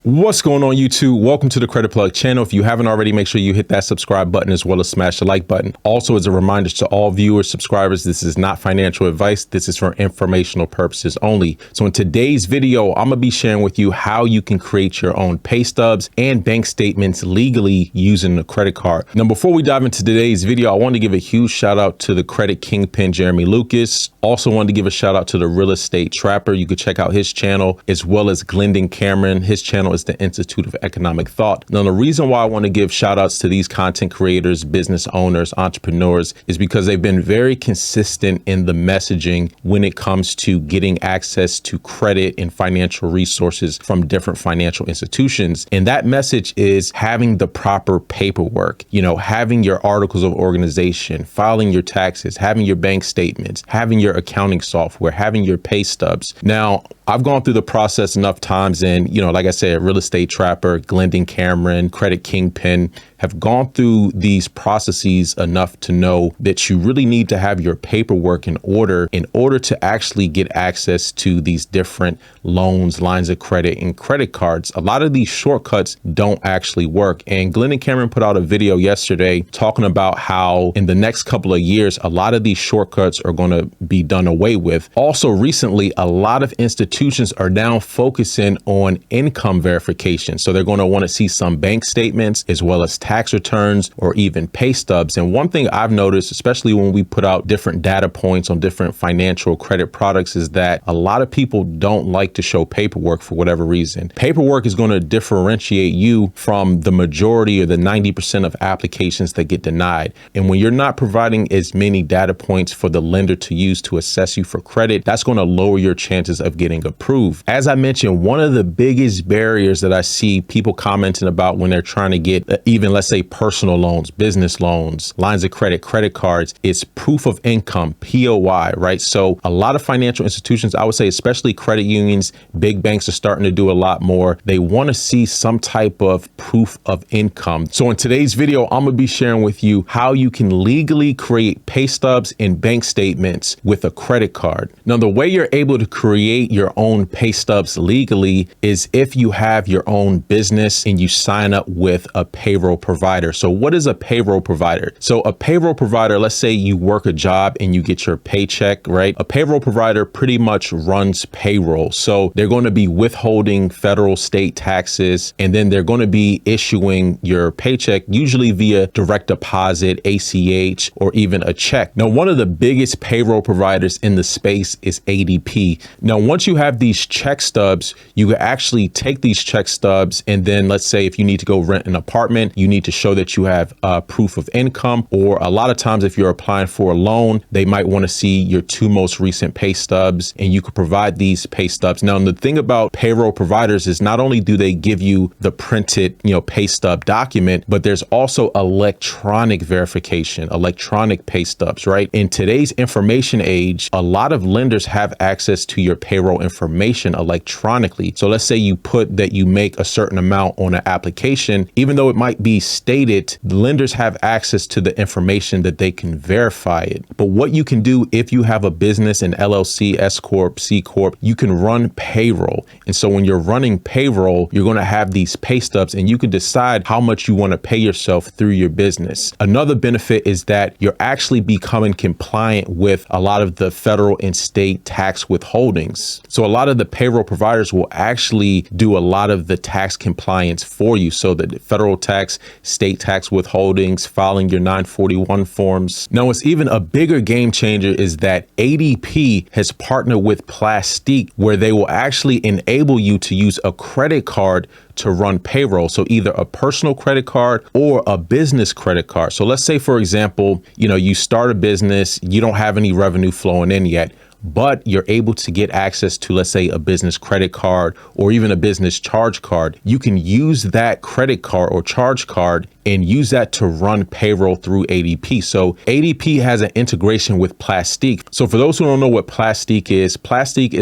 What's going on, YouTube? Welcome to the Credit Plug channel. If you haven't already, make sure you hit that subscribe button as well as smash the like button. Also, as a reminder to all viewers, subscribers, this is not financial advice. This is for informational purposes only. So in today's video, I'm gonna be sharing with you how you can create your own pay stubs and bank statements legally using a credit card. Now, before we dive into today's video, I want to give a huge shout out to the credit kingpin, Jeremy Lucas. Also wanted to give a shout out to the Real Estate Trapper. You could check out his channel, as well as Glendon Cameron. His channel is the Institute of Economic Thought. Now, the reason why I want to give shout outs to these content creators, business owners, entrepreneurs is because they've been very consistent in the messaging when it comes to getting access to credit and financial resources from different financial institutions. And that message is having the proper paperwork, having your articles of organization, filing your taxes, having your bank statements, having your accounting software, having your pay stubs. Now, I've gone through the process enough times, and like I said, Real Estate Trapper, Glendon Cameron, Credit Kingpin have gone through these processes enough to know that you really need to have your paperwork in order to actually get access to these different loans, lines of credit, and credit cards. A lot of these shortcuts don't actually work. And Glendon Cameron put out a video yesterday talking about how in the next couple of years, a lot of these shortcuts are going to be done away with. Also, recently, a lot of institutions are now focusing on income verification. So they're going to want to see some bank statements as well as tax returns or even pay stubs. And one thing I've noticed, especially when we put out different data points on different financial credit products, is that a lot of people don't like to show paperwork for whatever reason. Paperwork is going to differentiate you from the majority or the 90% of applications that get denied. And when you're not providing as many data points for the lender to use to assess you for credit, that's going to lower your chances of getting approved. As I mentioned, one of the biggest barriers that I see people commenting about when they're trying to get even, let's say, personal loans, business loans, lines of credit, credit cards, is proof of income, POI, right? So a lot of financial institutions, I would say, especially credit unions, big banks are starting to do a lot more. They want to see some type of proof of income. So in today's video, I'm going to be sharing with you how you can legally create pay stubs and bank statements with a credit card. Now, the way you're able to create your own pay stubs legally is if you have your own business and you sign up with a payroll provider. So what is a payroll provider? So a payroll provider, let's say you work a job and you get your paycheck, right? A payroll provider pretty much runs payroll. So they're going to be withholding federal, state taxes, and then they're going to be issuing your paycheck, usually via direct deposit, ACH, or even a check. Now, one of the biggest payroll providers in the space is ADP. Now, once you have these check stubs, you can actually take these check stubs, and then let's say if you need to go rent an apartment, you need to show that you have proof of income, or a lot of times if you're applying for a loan, they might want to see your two most recent pay stubs, and you could provide these pay stubs. Now, the thing about payroll providers is not only do they give you the printed, pay stub document, but there's also electronic verification, electronic pay stubs, right? In today's information age, a lot of lenders have access to your payroll information electronically. So let's say you put that you make a certain amount on an application, even though it might be stated, lenders have access to the information that they can verify it. But what you can do if you have a business, an LLC, S Corp, C Corp, you can run payroll. And so when you're running payroll, you're going to have these pay stubs and you can decide how much you want to pay yourself through your business. Another benefit is that you're actually becoming compliant with a lot of the federal and state tax withholdings. So a lot of the payroll providers will actually do a lot of the tax compliance for you. So the federal tax, state tax withholdings, filing your 941 forms. Now, what's even a bigger game changer is that ADP has partnered with Plastique, where they will actually enable you to use a credit card to run payroll. So either a personal credit card or a business credit card. So let's say, for example, you start a business, you don't have any revenue flowing in yet, but you're able to get access to, let's say, a business credit card or even a business charge card. You can use that credit card or charge card and use that to run payroll through ADP. So ADP has an integration with Plastique. So for those who don't know what Plastique is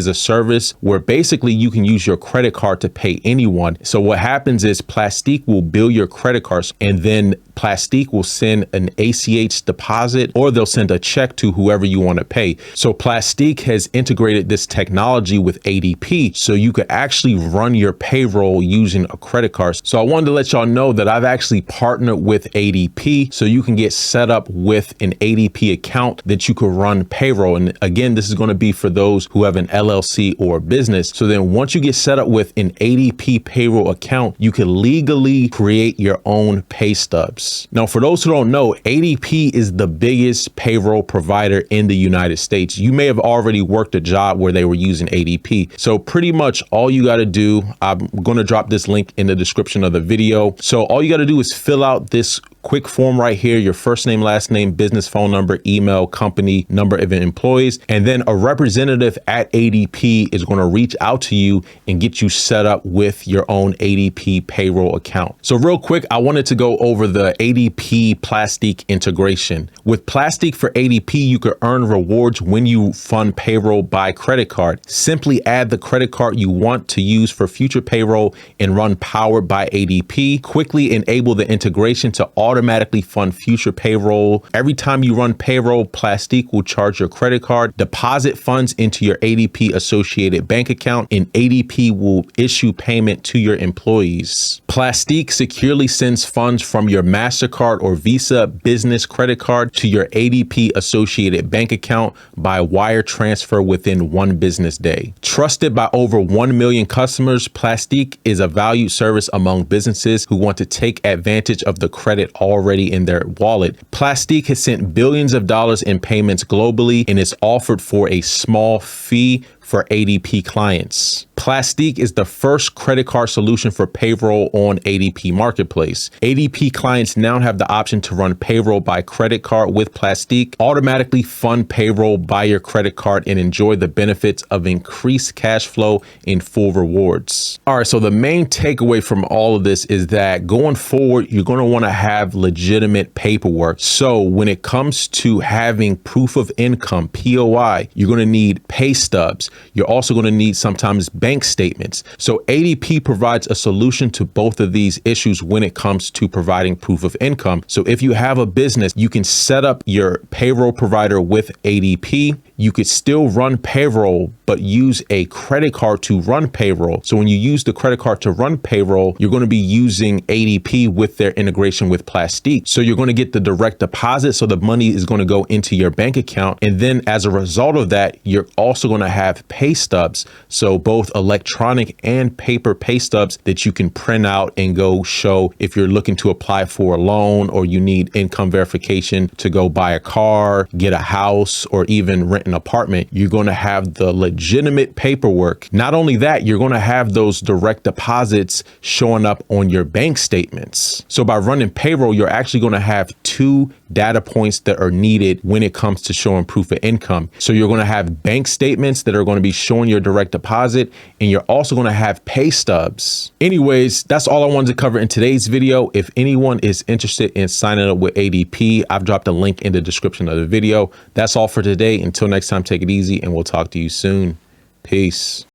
a service where basically you can use your credit card to pay anyone. So what happens is Plastique will bill your credit cards, and then Plastique will send an ACH deposit, or they'll send a check to whoever you want to pay. So Plastique Plastique has integrated this technology with ADP, so you could actually run your payroll using a credit card. So I wanted to let y'all know that I've actually partnered with ADP, so you can get set up with an ADP account that you could run payroll. And again, this is going to be for those who have an LLC or a business. So then once you get set up with an ADP payroll account, you can legally create your own pay stubs. Now, for those who don't know, ADP is the biggest payroll provider in the United States. You may have already worked a job where they were using ADP. So pretty much all you got to do, I'm going to drop this link in the description of the video. So all you got to do is fill out this quick form right here, your first name, last name, business phone number, email, company, number of employees, and then a representative at ADP is going to reach out to you and get you set up with your own ADP payroll account. So real quick, I wanted to go over the ADP Plastique integration. With Plastique for ADP, you could earn rewards when you fund payroll by credit card. Simply add the credit card you want to use for future payroll and run Powered by ADP. Quickly enable the integration to automatically fund future payroll. Every time you run payroll, Plastique will charge your credit card, deposit funds into your ADP associated bank account, and ADP will issue payment to your employees. Plastique securely sends funds from your MasterCard or Visa business credit card to your ADP associated bank account by wire transfer within 1 business day. Trusted by over 1 million customers, Plastique is a valued service among businesses who want to take advantage of the credit already in their wallet. Plastique has sent billions of dollars in payments globally and is offered for a small fee for ADP clients. Plastique is the first credit card solution for payroll on ADP Marketplace. ADP clients now have the option to run payroll by credit card with Plastique, automatically fund payroll by your credit card, and enjoy the benefits of increased cash flow and full rewards. All right, so the main takeaway from all of this is that going forward, you're going to want to have legitimate paperwork. So when it comes to having proof of income, POI, you're going to need pay stubs. You're also going to need sometimes bank statements. So ADP provides a solution to both of these issues when it comes to providing proof of income. So if you have a business, you can set up your payroll provider with ADP. You could still run payroll, but use a credit card to run payroll. So when you use the credit card to run payroll, you're going to be using ADP with their integration with Plastique. So you're going to get the direct deposit. So the money is going to go into your bank account. And then as a result of that, you're also going to have pay stubs. So both electronic and paper pay stubs that you can print out and go show if you're looking to apply for a loan or you need income verification to go buy a car, get a house, or even rent an apartment. You're going to have the legitimate paperwork. Not only that, you're going to have those direct deposits showing up on your bank statements. So by running payroll, you're actually going to have 2 data points that are needed when it comes to showing proof of income. So you're going to have bank statements that are going to be showing your direct deposit, and you're also going to have pay stubs. Anyways, that's all I wanted to cover in today's video. If anyone is interested in signing up with ADP, I've dropped a link in the description of the video. That's all for today. Until next time, take it easy, and we'll talk to you soon. Peace.